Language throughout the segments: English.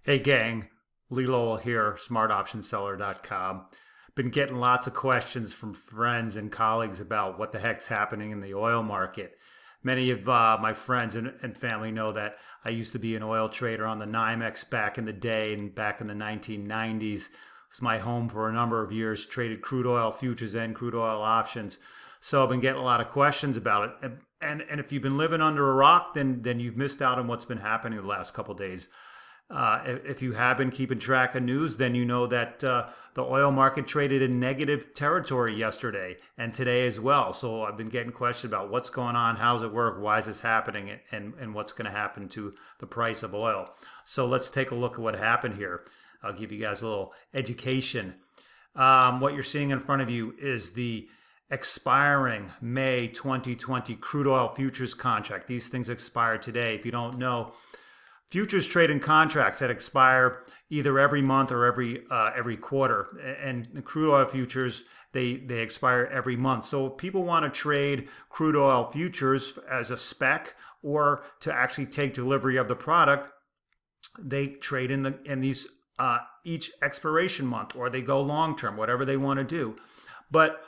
Hey gang, Lee Lowell here, smartoptionseller.com. Been getting lots of questions from friends and colleagues about what the heck's happening in the oil market. Many of my friends and family know that I used to be an oil trader on the NYMEX back in the day and back in the 1990s. It was my home for a number of years, traded crude oil futures and crude oil options. So I've been getting a lot of questions about it. And if you've been living under a rock, then you've missed out on what's been happening the last couple of days. If you have been keeping track of news, then you know that the oil market traded in negative territory yesterday and today as well. So I've been getting questions about what's going on, how's it work, why is this happening, and what's going to happen to the price of oil. So let's take a look at what happened here. I'll give you guys a little education. What you're seeing in front of you is the expiring May 2020 crude oil futures contract. These things expire today. If you don't know, futures trade in contracts that expire either every month or every quarter, and the crude oil futures they expire every month. So if people want to trade crude oil futures as a spec or to actually take delivery of the product, they trade in these each expiration month, or they go long term, whatever they want to do. But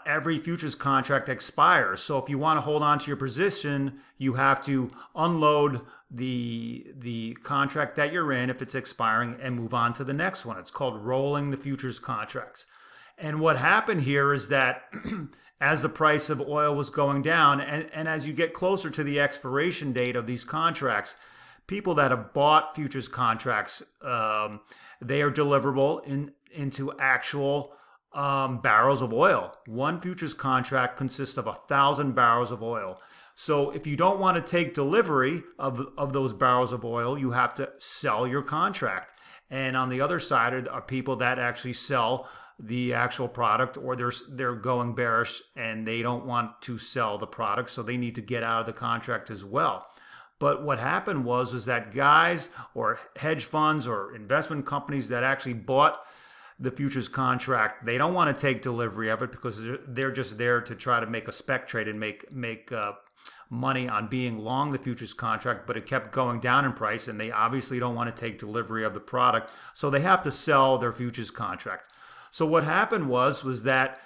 every futures contract expires. So if you want to hold on to your position, you have to unload the contract that you're in if it's expiring and move on to the next one. It's called rolling the futures contracts. And what happened here is that as the price of oil was going down and as you get closer to the expiration date of these contracts, people that have bought futures contracts, they are deliverable into actual barrels of oil. One futures contract consists of 1,000 barrels of oil. So if you don't want to take delivery of those barrels of oil, you have to sell your contract. And on the other side are people that actually sell the actual product, or they're going bearish and they don't want to sell the product, so they need to get out of the contract as well. But what happened was that guys or hedge funds or investment companies that actually bought the futures contract, they don't want to take delivery of it because they're just there to try to make a spec trade and make money on being long the futures contract, but it kept going down in price and they obviously don't want to take delivery of the product, so they have to sell their futures contract. So what happened was that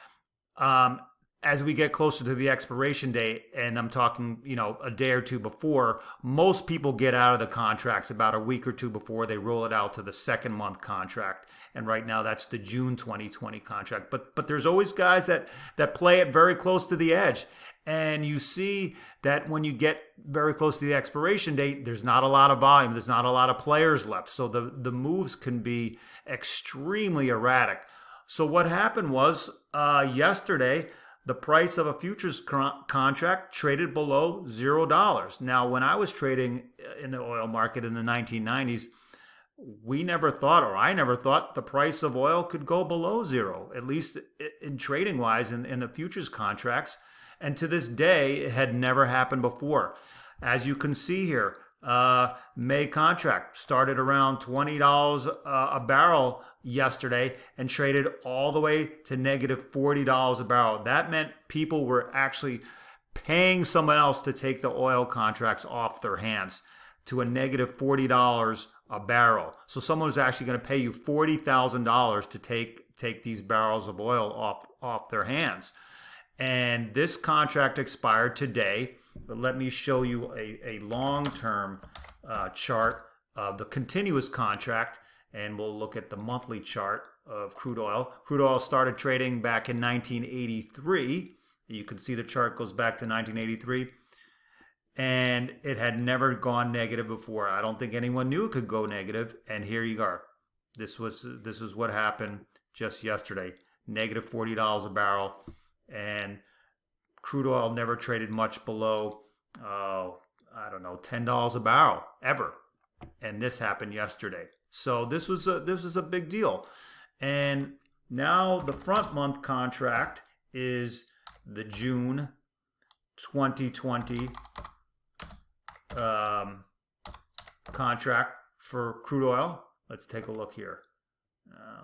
as we get closer to the expiration date, and I'm talking, a day or two before, most people get out of the contracts about a week or two before they roll it out to the second month contract. And right now that's the June 2020 contract. But there's always guys that play it very close to the edge. And you see that when you get very close to the expiration date, there's not a lot of volume. There's not a lot of players left. So the moves can be extremely erratic. So what happened was yesterday, the price of a futures contract traded below $0. Now, when I was trading in the oil market in the 1990s, we never thought, or I never thought, the price of oil could go below zero, at least in trading wise in the futures contracts. And to this day, it had never happened before. As you can see here, May contract started around $20 a barrel yesterday and traded all the way to negative $40 a barrel. That meant people were actually paying someone else to take the oil contracts off their hands to a negative $40 a barrel. So someone was actually going to pay you $40,000 to take these barrels of oil off their hands. And this contract expired today. But let me show you a long-term chart of the continuous contract, and we'll look at the monthly chart of crude oil. Crude oil started trading back in 1983. You can see the chart goes back to 1983, and it had never gone negative before. I don't think anyone knew it could go negative, and here you are. This is what happened just yesterday. Negative $40 a barrel, and crude oil never traded much below, I don't know, $10 a barrel ever, and this happened yesterday. So this was a big deal. And now the front month contract is the June 2020 contract for crude oil. Let's take a look here.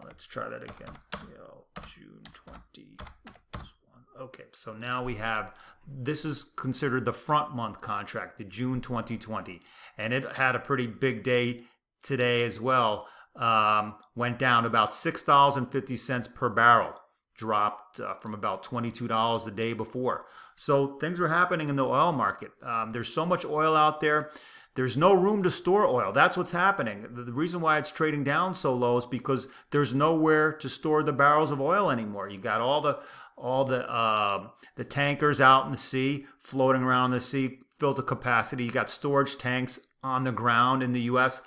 Let's try that again. June 20. Okay, so now we have, this is considered the front month contract, the June 2020. And it had a pretty big day today as well. Went down about $6.50 per barrel, dropped from about $22 the day before. So things are happening in the oil market. There's so much oil out there. There's no room to store oil. That's what's happening. The reason why it's trading down so low is because there's nowhere to store the barrels of oil anymore. You got all the tankers out in the sea, floating around the sea, filled to capacity. You got storage tanks on the ground in the U.S.,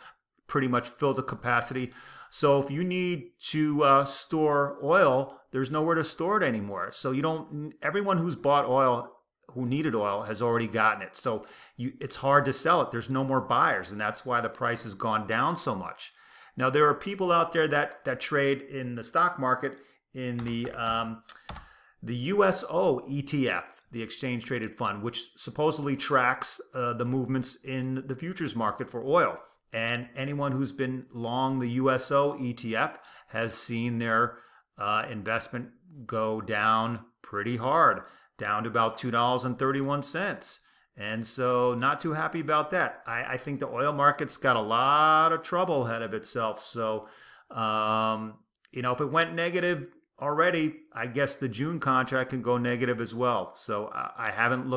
pretty much filled to capacity. So if you need to store oil, there's nowhere to store it anymore. So everyone who's bought oil, who needed oil, has already gotten it. So it's hard to sell it. There's no more buyers, and that's why the price has gone down so much. Now, there are people out there that trade in the stock market in the USO ETF, the exchange traded fund, which supposedly tracks the movements in the futures market for oil. And anyone who's been long the USO ETF has seen their investment go down pretty hard, down to about $2.31. And so not too happy about that. I think the oil market's got a lot of trouble ahead of itself. So, if it went negative already, I guess the June contract can go negative as well. So I haven't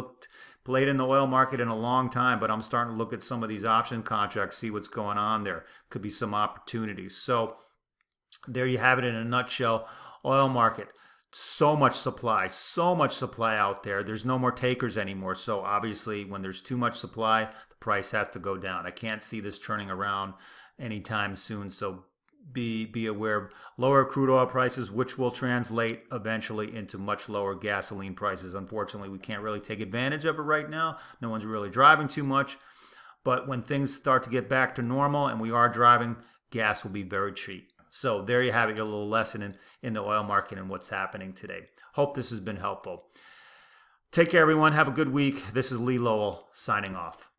played in the oil market in a long time, but I'm starting to look at some of these option contracts, see what's going on there. Could be some opportunities. So there you have it in a nutshell. Oil market. So much supply out there. There's no more takers anymore. So obviously when there's too much supply, the price has to go down. I can't see this turning around anytime soon. So be aware of lower crude oil prices, which will translate eventually into much lower gasoline prices. Unfortunately, we can't really take advantage of it right now. No one's really driving too much. But when things start to get back to normal and we are driving, gas will be very cheap. So there you have it, your little lesson in the oil market and what's happening today. Hope this has been helpful. Take care, everyone. Have a good week. This is Lee Lowell signing off.